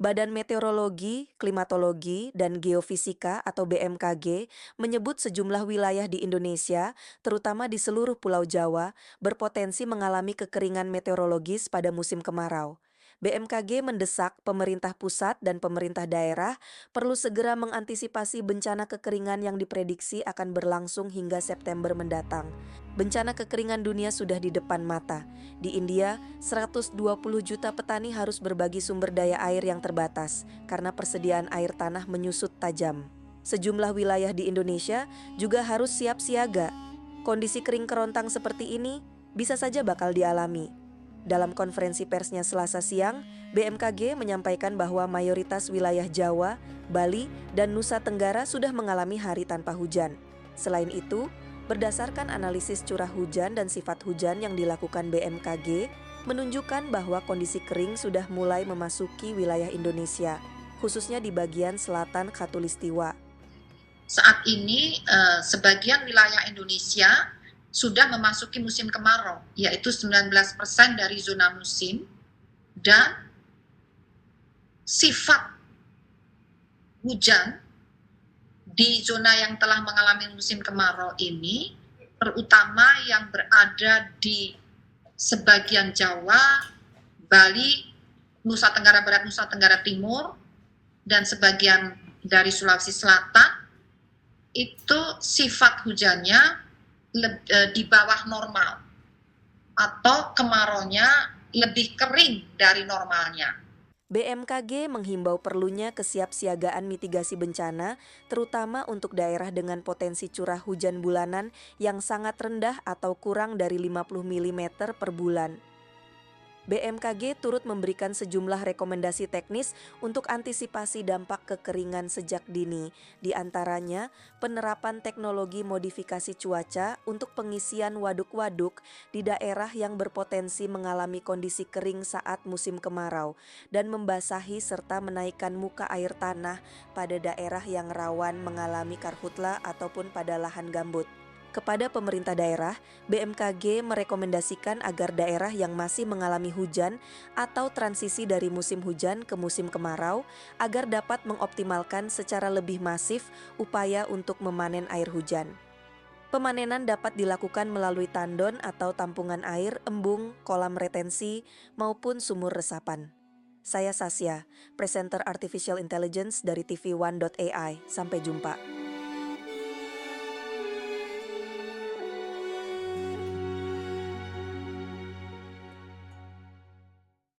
Badan Meteorologi, Klimatologi, dan Geofisika atau BMKG menyebut sejumlah wilayah di Indonesia, terutama di seluruh Pulau Jawa, berpotensi mengalami kekeringan meteorologis pada musim kemarau. BMKG mendesak pemerintah pusat dan pemerintah daerah perlu segera mengantisipasi bencana kekeringan yang diprediksi akan berlangsung hingga September mendatang. Bencana kekeringan dunia sudah di depan mata. Di India, 120 juta petani harus berbagi sumber daya air yang terbatas karena persediaan air tanah menyusut tajam. Sejumlah wilayah di Indonesia juga harus siap siaga. Kondisi kering kerontang seperti ini bisa saja bakal dialami. Dalam konferensi persnya Selasa siang, BMKG menyampaikan bahwa mayoritas wilayah Jawa, Bali, dan Nusa Tenggara sudah mengalami hari tanpa hujan. Selain itu, berdasarkan analisis curah hujan dan sifat hujan yang dilakukan BMKG, menunjukkan bahwa kondisi kering sudah mulai memasuki wilayah Indonesia, khususnya di bagian selatan Khatulistiwa. Saat ini sebagian wilayah Indonesia sudah memasuki musim kemarau, yaitu 19% dari zona musim, dan sifat hujan di zona yang telah mengalami musim kemarau ini, terutama yang berada di sebagian Jawa, Bali, Nusa Tenggara Barat, Nusa Tenggara Timur, dan sebagian dari Sulawesi Selatan, itu sifat hujannya di bawah normal atau kemaraunya lebih kering dari normalnya. BMKG menghimbau perlunya kesiapsiagaan mitigasi bencana, terutama untuk daerah dengan potensi curah hujan bulanan yang sangat rendah atau kurang dari 50 mm per bulan. BMKG turut memberikan sejumlah rekomendasi teknis untuk antisipasi dampak kekeringan sejak dini, di antaranya penerapan teknologi modifikasi cuaca untuk pengisian waduk-waduk di daerah yang berpotensi mengalami kondisi kering saat musim kemarau, dan membasahi serta menaikkan muka air tanah pada daerah yang rawan mengalami karhutla ataupun pada lahan gambut. Kepada pemerintah daerah, BMKG merekomendasikan agar daerah yang masih mengalami hujan atau transisi dari musim hujan ke musim kemarau agar dapat mengoptimalkan secara lebih masif upaya untuk memanen air hujan. Pemanenan dapat dilakukan melalui tandon atau tampungan air, embung, kolam retensi, maupun sumur resapan. Saya Sasya, presenter Artificial Intelligence dari TV One.ai. Sampai jumpa.